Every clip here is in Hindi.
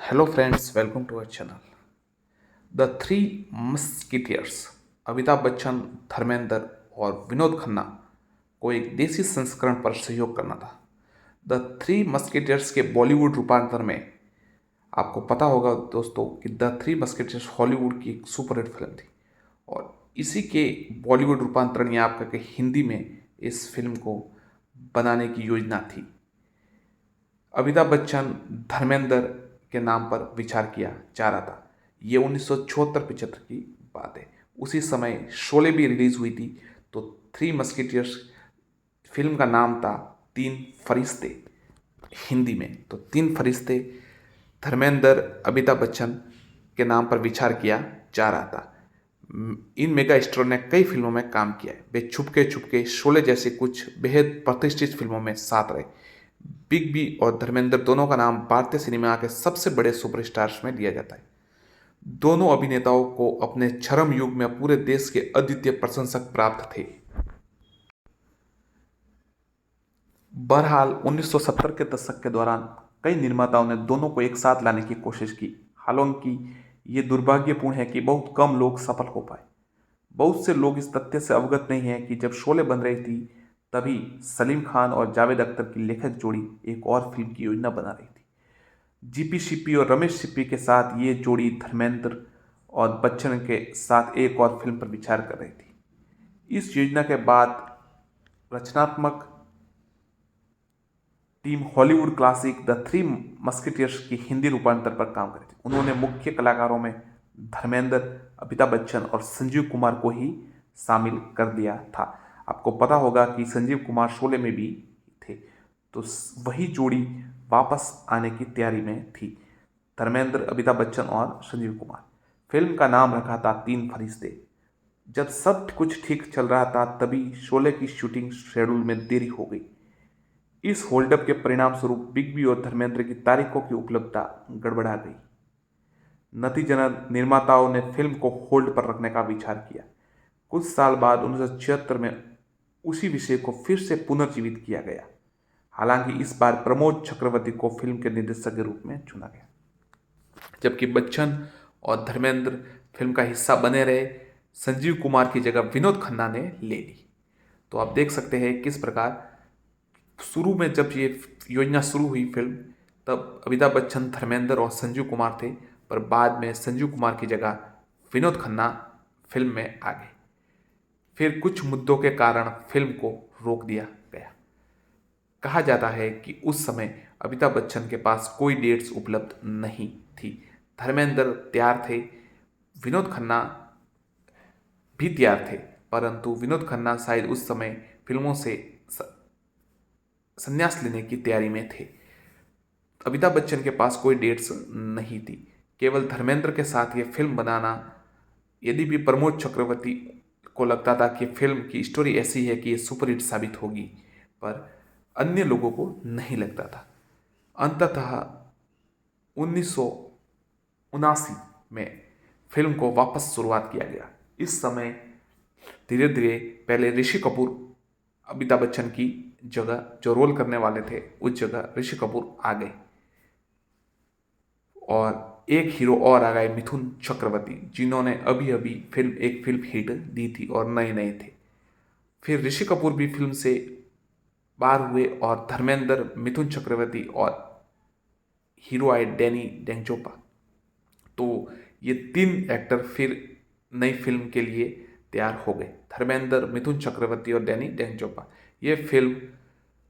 Hello friends, welcome to our channel. The three musketeers Amitabh Bachchan, Dharmendra और विनोद खन्ना को एक देसी संस्करण पर सहयोग करना था। द थ्री मस्किटियर्स के बॉलीवुड रूपांतर में आपको पता होगा दोस्तों कि द थ्री मस्किटियर्स हॉलीवुड की एक सुपरहिट फिल्म थी और इसी के बॉलीवुड रूपांतरण या आप कहें हिंदी में इस फिल्म को बनाने की योजना थी। अमिताभ बच्चन धर्मेंद्र के नाम पर विचार किया जा रहा था। ये 1974-75 की बात है। उसी समय शोले भी रिलीज हुई थी। तो थ्री मस्किटियर्स फिल्म का नाम था तीन फरिश्ते हिंदी में। तो तीन फरिश्ते धर्मेंद्र अमिताभ बच्चन के नाम पर विचार किया जा रहा था। इन मेगा स्टारों ने कई फिल्मों में काम किया है। वे छुपके छुपके, शोले जैसे कुछ बेहद प्रतिष्ठित फिल्मों में साथ रहे। बिग बी और धर्मेंद्र दोनों का नाम भारतीय सिनेमा के सबसे बड़े सुपरस्टार्स में लिया जाता है। दोनों अभिनेताओं को अपने चरम युग में पूरे देश के अद्वितीय प्रशंसक प्राप्त थे। बहरहाल 1970 के दशक के दौरान कई निर्माताओं ने दोनों को एक साथ लाने की कोशिश की। हालांकि ये दुर्भाग्यपूर्ण है कि बहुत कम लोग सफल हो पाए। बहुत से लोग इस तथ्य से अवगत नहीं है कि जब शोले बन रही थी तभी सलीम खान और जावेद अख्तर की लेखक जोड़ी एक और फिल्म की योजना बना रही थी। जीपी शिप्पी और रमेश सिप्पी के साथ ये जोड़ी धर्मेंद्र और बच्चन के साथ एक और फिल्म पर विचार कर रही थी। इस योजना के बाद रचनात्मक team Hollywood classic the three musketeers की हिंदी रूपांतर पर काम करी थी। उन्होंने मुख्य कलाकारों में धर्मेंद्र, अमिताभ बच्चन और संजीव कुमार को ही शामिल कर दिया था। आपको पता होगा कि संजीव कुमार शोले में भी थे। तो वही जोड़ी वापस आने की तैयारी में थी, धर्मेंद्र, अमिताभ बच्चन और संजीव कुमार। फिल्म का नाम रखा था तीन फरिश्ते। जब सब कुछ ठीक चल रहा था तभी शोले की शूटिंग शेड्यूल में देरी हो गई। इस होल्डअप के परिणाम स्वरूप बिग बी और धर्मेंद्र की तारीखों की उपलब्धता गड़बड़ा गई। नतीजतन निर्माताओं ने फिल्म को होल्ड पर रखने का विचार किया। कुछ साल बाद 1976 में उसी विषय को फिर से पुनर्जीवित किया गया। हालांकि इस बार प्रमोद चक्रवर्ती को फिल्म के निर्देशक के रूप में चुना गया, जबकि बच्चन और धर्मेंद्र फिल्म का हिस्सा बने रहे। संजीव कुमार की जगह विनोद खन्ना ने ले ली। तो आप देख सकते हैं किस प्रकार शुरू में जब ये योजना शुरू हुई फिल्म, तब अमिताभ बच्चन, धर्मेंद्र और संजीव कुमार थे, पर बाद में संजीव कुमार की जगह विनोद खन्ना फिल्म में आ गए। फिर कुछ मुद्दों के कारण फिल्म को रोक दिया गया। कहा जाता है कि उस समय अमिताभ बच्चन के पास कोई डेट्स उपलब्ध नहीं थी। धर्मेंद्र तैयार थे, विनोद खन्ना भी तैयार थे, परंतु विनोद खन्ना शायद उस समय फिल्मों से संन्यास लेने की तैयारी में थे। अमिताभ बच्चन के पास कोई डेट्स नहीं थी, केवल धर्मेंद्र के साथ ये फिल्म बनाना। यदि भी प्रमोद चक्रवर्ती को लगता था कि फिल्म की स्टोरी ऐसी है कि ये सुपरहिट साबित होगी, पर अन्य लोगों को नहीं लगता था। अंततः 1979 में फिल्म को वापस शुरुआत किया गया। इस समय धीरे धीरे पहले ऋषि कपूर अमिताभ बच्चन की जगह, जो रोल करने वाले थे, उस जगह ऋषि कपूर आ गए और एक हीरो और आ गए, मिथुन चक्रवर्ती, जिन्होंने अभी अभी एक फिल्म हिट दी थी और नए नए थे। फिर ऋषि कपूर भी फिल्म से बाहर हुए और धर्मेंद्र, मिथुन चक्रवर्ती और हीरो आए डैनी डेंगचोपा। तो ये तीन एक्टर फिर नई फिल्म के लिए तैयार हो गए, धर्मेंद्र, मिथुन चक्रवर्ती और डैनी डेंगचोपा। ये फिल्म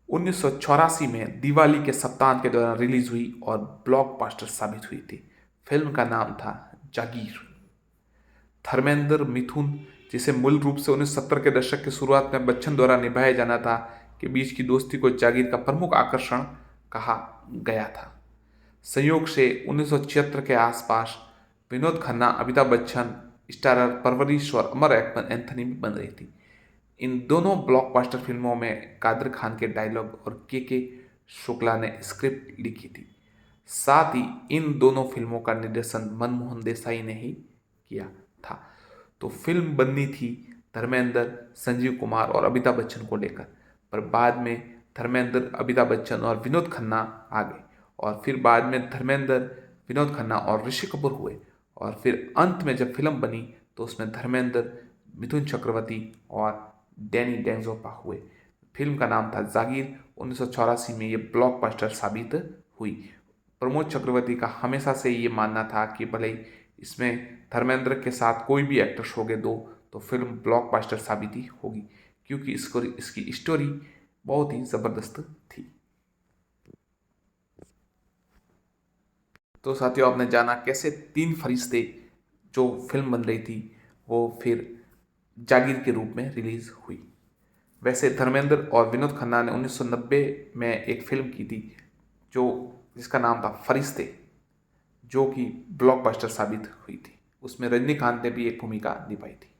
1984 में दिवाली के सप्ताहांत के दौरान रिलीज हुई और ब्लॉकबस्टर साबित हुई थी। फिल्म का नाम था जागीर। धर्मेंद्र, मिथुन, जिसे मूल रूप से 1970 के दशक की शुरुआत में बच्चन द्वारा निभाया जाना था, के बीच की दोस्ती को जागीर का प्रमुख आकर्षण कहा गया था। संयोग से 1976 के आसपास विनोद खन्ना, अमिताभ बच्चन, स्टारर परवरिश और अमर एक्मल एंथनी भी बन रही थी। इन दोनों ब्लॉकबस्टर फिल्मों में कादर खान के डायलॉग और के शुक्ला ने स्क्रिप्ट लिखी थी। साथ ही इन दोनों फिल्मों का निर्देशन मनमोहन देसाई ने ही किया था। तो फिल्म बननी थी धर्मेंद्र, संजीव कुमार और अमिताभ बच्चन को लेकर, पर बाद में धर्मेंद्र, अमिताभ बच्चन और विनोद खन्ना आ गए और फिर बाद में धर्मेंद्र, विनोद खन्ना और ऋषि कपूर हुए। और फिर अंत में जब फिल्म बनी तो उसमें धर्मेंद्र, मिथुन चक्रवर्ती और डैनी डेंजोपा हुए। फिल्म का नाम था जागीर। 1984 में ये ब्लॉकबस्टर साबित हुई। प्रमोद चक्रवर्ती का हमेशा से ये मानना था कि भले ही इसमें धर्मेंद्र के साथ कोई भी एक्टर्स हो गए दो, तो फिल्म ब्लॉकबस्टर साबित ही होगी, क्योंकि इसकी स्टोरी बहुत ही ज़बरदस्त थी। तो साथियों, आपने जाना कैसे तीन फरिश्ते जो फिल्म बन रही थी वो फिर जागीर के रूप में रिलीज हुई। वैसे धर्मेंद्र और विनोद खन्ना ने 1990 में एक फिल्म की थी जो जिसका नाम था फरिश्ते, जो कि ब्लॉकबस्टर साबित हुई थी। उसमें रजनीकांत ने भी एक भूमिका निभाई थी।